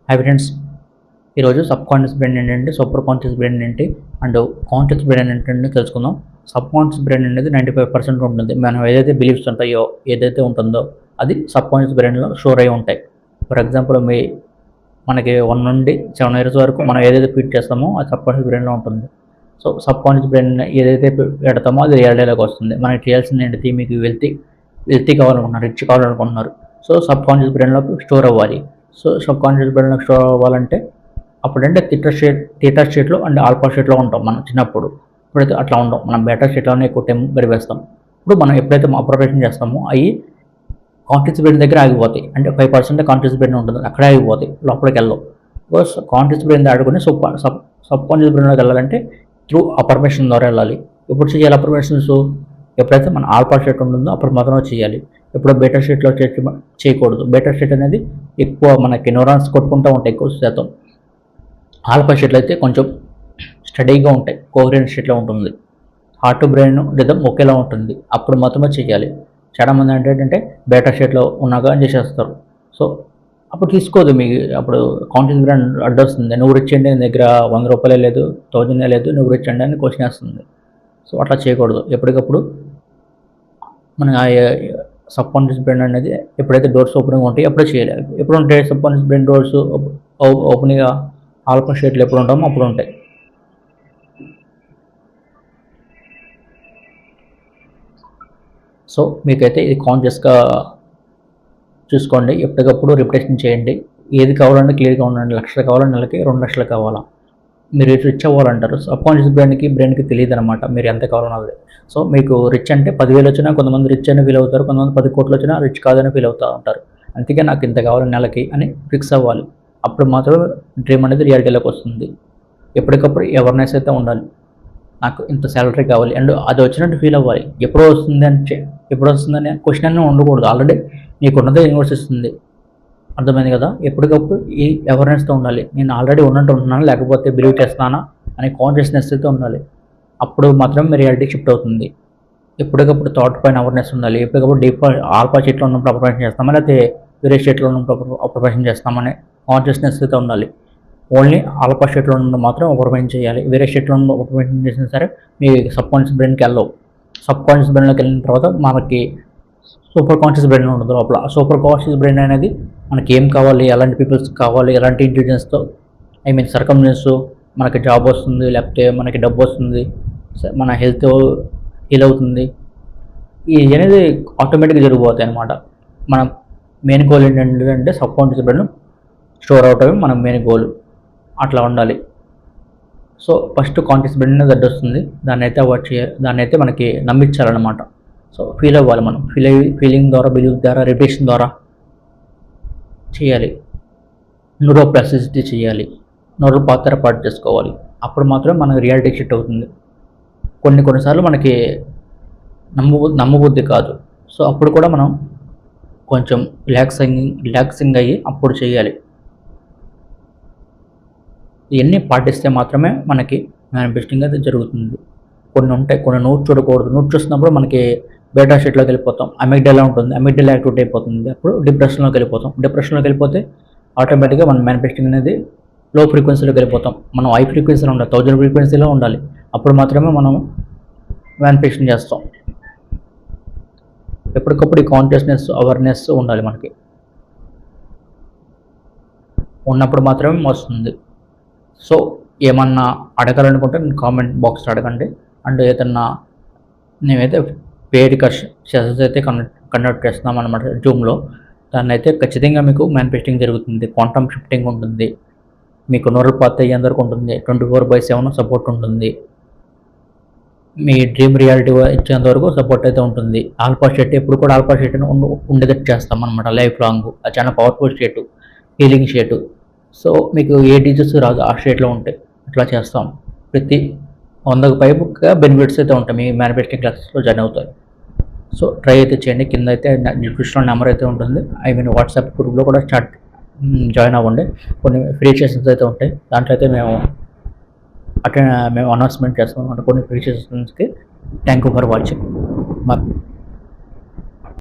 Hi friends, ఈరోజు sub conscious brain ఏంటంటే super conscious brain ఏంటి అండ్ కాన్షియస్ బ్రెయిన్ ఏంటంటే తెలుసుకుందాం. సబ్ కాన్షియస్ బ్రెయిన్ అనేది 95% ఉంటుంది. మనం ఏదైతే బిలీఫ్స్ ఉంటాయో, ఏదైతే ఉంటుందో అది సబ్ కాన్షియస్ బ్రెయిన్లో స్టోర్ అయి ఉంటాయి. ఫర్ ఎగ్జాంపుల్ మనకి 1 నుండి 7 ఇయర్స్ వరకు మనం ఏదైతే ఫీడ్ చేస్తామో అది సబ్ కాన్షియస్ బ్రెయిన్లో ఉంటుంది. సో సబ్ కాన్షియస్ బ్రెయిన్ ఏదైతే పెడతామో అది రియాలిటీలోకి వస్తుంది. మనకి చేయాల్సింది ఏంటి, మీకు వెల్తీ కావాలనుకుంటున్నారు, రిచ్ కావాలనుకుంటున్నారు. సో సబ్ కాన్షియస్ బ్రెయిన్లోకి స్టోర్ అవ్వాలి. సో సబ్ కాన్షియస్ బ్రెయిన్లోకి స్టోర్ అవ్వాలంటే అప్పుడంటే థీటా స్టేట్లో అండ్ ఆల్ఫా స్టేట్లో ఉంటాం మనం చిన్నప్పుడు. ఇప్పుడైతే అట్లా ఉంటాం, మనం బీటా స్టేట్లోనే ఎక్కువ టైం గడిపేస్తాం. ఇప్పుడు మనం ఎప్పుడైతే అబ్జర్వేషన్ చేస్తామో అవి కాన్షియస్ బ్రెయిన్ దగ్గర ఆగిపోతాయి. అంటే 5% కాన్షియస్ బ్రెయిన్ ఉంటుంది, అక్కడే ఆగిపోతాయి, లోపలికి వెళ్ళవు. బికాస్ కాన్షియస్ బ్రెయిన్ దాటుకుని సబ్ కాన్షియస్ బ్రెయిన్లోకి వెళ్ళాలంటే త్రూ అఫర్మేషన్ ద్వారా వెళ్ళాలి. ఎప్పుడు చేయాలి అఫర్మేషన్స్? ఎప్పుడైతే మన ఆల్ఫా స్టేట్ ఉంటుందో అప్పుడు మాత్రమే చేయాలి. ఎప్పుడు బీటా స్టేట్లో చేయకూడదు. బీటా స్టేట్ అనేది ఎక్కువ మనకి న్యూరాన్స్ కొట్టుకుంటూ ఉంటాయి ఎక్కువ శాతం. ఆల్ఫా స్టేట్లు అయితే కొంచెం స్టడీగా ఉంటాయి, కోహరెంట్ స్టేట్లో ఉంటుంది. హార్ట్ బ్రెయిన్ రిథమ్ ఒకేలా ఉంటుంది, అప్పుడు మాత్రమే చేయాలి. చాలామంది ఏంటంటే బీటా స్టేట్లో ఉన్నాగా అని చేసేస్తారు. సో అప్పుడు తీసుకోదు, మీకు అప్పుడు కాన్షియస్ బ్రెయిన్ అడ్డొస్తుంది. నువ్వు రిచ్ అండి, నీ దగ్గర 100 రూపాయలే లేదు, 1000 లేదు, నువ్వు రిచ్ అండి అని క్వశ్చన్ వేస్తుంది. సో అట్లా చేయకూడదు. ఎప్పటికప్పుడు మన సబ్ కాన్షియస్ బ్రెయిన్ అనేది ఎప్పుడైతే డోర్స్ ఓపెనింగ్ ఉంటాయి అప్పుడే చేయాలి. ఎప్పుడు ఉంటాయి సబ్ కాన్షియస్ బ్రెయిన్ డోర్స్ ఓపెనింగ్గా? ఆల్ఫా స్టేట్లు ఎప్పుడు ఉంటామో అప్పుడు ఉంటాయి. సో మీకైతే ఇది కాన్షియస్గా చూసుకోండి, ఎప్పటికప్పుడు రిపిటేషన్ చేయండి. ఏది కావాలంటే క్లియర్గా ఉండండి. 1,00,000 కావాలంటే నెలకి 2,00,000 కావాలా? మీరు రిచ్ అవ్వాలంటారు. సబ్ కాన్షియస్ బ్రెయిన్కి తెలియదు అనమాట మీరు ఎంత కావాలన్నది. సో మీకు రిచ్ అంటే 10,000 వచ్చినా కొంతమంది రిచ్ అని ఫీల్ అవుతారు, కొంతమంది 10 కోట్లు వచ్చినా రిచ్ కాదని ఫీల్ అవుతూ ఉంటారు. అందుకే నాకు ఇంత కావాలి నెలకి అని ఫిక్స్ అవ్వాలి. అప్పుడు మాత్రం డ్రీమ్ అనేది రియాలిటీలోకి వస్తుంది. ఎప్పటికప్పుడు అవేర్నెస్ అయితే ఉండాలి. నాకు ఇంత శాలరీ కావాలి అండ్ అది వచ్చినట్టు ఫీల్ అవ్వాలి. ఎప్పుడు వస్తుందని క్వశ్చన్ అన్నీ ఉండకూడదు. ఆల్రెడీ నీకున్నదే యూనివర్స్ ఇస్తుంది. అర్థమైంది కదా? ఎప్పటికప్పుడు ఈ అవేర్నెస్తో ఉండాలి. నేను ఆల్రెడీ ఉన్నట్టు ఉంటున్నాను, లేకపోతే బిలీవ్ చేస్తానా అనే కాన్షియస్నెస్ అయితే ఉండాలి. అప్పుడు మాత్రం మీ రియాలిటీ షిఫ్ట్ అవుతుంది. ఎప్పటికప్పుడు థాట్ పైన అవేర్నెస్ ఉండాలి. ఎప్పటికప్పుడు డీప్ ఆల్ఫా స్టేట్లో ఉన్నప్పుడు అబ్జర్వేషన్ చేస్తామా, లేకపోతే వేరే స్టేట్లో ఉన్నప్పుడు అబ్జర్వేషన్ చేస్తామనే కాన్షియస్నెస్ అయితే ఉండాలి. ఓన్లీ ఆల్ఫా స్టేట్లో ఉన్నప్పుడు మాత్రం అబ్జర్వేషన్ చేయాలి. వేరే స్టేట్లో ఉన్న అబ్జర్వేషన్ చేసినా సరే మీ సబ్ కాన్షియస్ బ్రెయిన్కి వెళ్ళవు. సబ్ కాన్షియస్ బ్రెయిన్లోకి వెళ్ళిన తర్వాత మనకి సూపర్ కాన్షియస్ బ్రెయిన్ ఉంటుంది లోపల. సూపర్ కాన్షియస్ బ్రెయిన్ అనేది మనకి ఏం కావాలి, ఎలాంటి పీపుల్స్ కావాలి, ఎలాంటి ఇంటెలిజెన్స్తో సర్కమ్స్టెన్స్, మనకి జాబ్ వస్తుంది, లేకపోతే మనకి డబ్బు వస్తుంది, మన హెల్త్ హీల్ అవుతుంది, ఇది అనేది ఆటోమేటిక్గా జరిగిపోతాయి అనమాట. మన మెయిన్ గోల్ ఏంటంటే సబ్ కాన్షియస్ బ్రెయిన్ స్టోర్ అవటమే మన మెయిన్ గోల్. అట్లా ఉండాలి. సో ఫస్ట్ కాన్షియస్ బ్రెయిన్ అనేది అడ్డొస్తుంది, దాన్ని అయితే మనకి నమ్మించాలన్నమాట. సో ఫీల్ అవ్వాలి మనం. ఫీలింగ్ ద్వారా, బిలీవ్ ద్వారా, రిపిటేషన్ ద్వారా చేయాలి. న్యూరోప్లాస్టిసిటీ చేయాలి. న్యూరల్ పార్ట్ చేసుకోవాలి. అప్పుడు మాత్రం మనకు రియాలిటీ షిఫ్ట్ అవుతుంది. కొన్నిసార్లు మనకి నమ్మబుద్ధి కాదు. సో అప్పుడు కూడా మనం కొంచెం రిలాక్సింగ్ అయ్యి అప్పుడు చేయాలి. ఇవన్నీ పాటిస్తే మాత్రమే మనకి మేనిఫెస్టింగ్ అయితే జరుగుతుంది. కొన్ని ఉంటాయి, కొన్ని నోట్ చూడకూడదు. నోట్ చూసినప్పుడు మనకి బీటా స్టేట్లోకి వెళ్ళిపోతాం. అమిగ్డాలా ఉంటుంది, అమిగ్డాలా యాక్టివేట్ అయిపోతుంది. అప్పుడు డిప్రెషన్లోకి వెళ్ళిపోతే ఆటోమేటిక్గా మన మేనిఫెస్టింగ్ అనేది లో ఫ్రీక్వెన్సీలోకి వెళ్ళిపోతాం. మనం హై ఫ్రీక్వెన్సీలో ఉండాలి, 1000 ఫ్రీక్వెన్సీలో ఉండాలి. అప్పుడు మాత్రమే మనం మేనిఫెస్టింగ్ చేస్తాం. ఎప్పటికప్పుడు ఈ కాన్షియస్నెస్, అవేర్నెస్ ఉండాలి మనకి. ఉన్నప్పుడు మాత్రమే వస్తుంది. సో ఏమన్నా అడగాలనుకుంటే నేను కామెంట్ బాక్స్లో అడగండి. అండ్ ఏదన్నా మేమైతే పేడ్ సెషన్స్ అయితే కండక్ట్ చేస్తున్నాం అనమాట జూమ్లో. దాన్ని అయితే ఖచ్చితంగా మీకు మేనిఫెస్టింగ్ జరుగుతుంది. క్వాంటమ్ షిఫ్టింగ్ ఉంటుంది, మీకు న్యూరల్ పాత్ అయ్యేందుకు ఉంటుంది, 24/7 సపోర్ట్ ఉంటుంది, మీ డ్రీమ్ రియాలిటీ ఇచ్చేంత వరకు సపోర్ట్ అయితే ఉంటుంది. ఆల్ఫా స్టేట్ ఎప్పుడు కూడా ఆల్ఫా స్టేట్ ఉండేటట్టు చేస్తాం అనమాట లైఫ్ లాంగ్. అది చాలా పవర్ఫుల్ స్టేటు, హీలింగ్ స్టేటు. సో మీకు ఏ డిజీస్ రాదు ఆ స్టేట్లో ఉంటాయి. అట్లా చేస్తాం. ప్రతి 100కు పైగా బెనిఫిట్స్ అయితే ఉంటాయి మీ మేనిఫెస్టింగ్ క్లాసెస్లో జాయిన్ అవుతాయి. సో ట్రై అయితే చేయండి. కింద అయితే డిస్క్రిప్షన్లో నెంబర్ అయితే ఉంటుంది. వాట్సాప్ గ్రూప్లో కూడా జాయిన్ అవ్వండి. కొన్ని ఫ్రీ సెషన్స్ అయితే ఉంటాయి. దాంట్లో అయితే మేము అనౌన్స్మెంట్ చేస్తాం అన్నమాట కొన్ని ఫ్రీ సెషన్స్కి. Thank you for watching.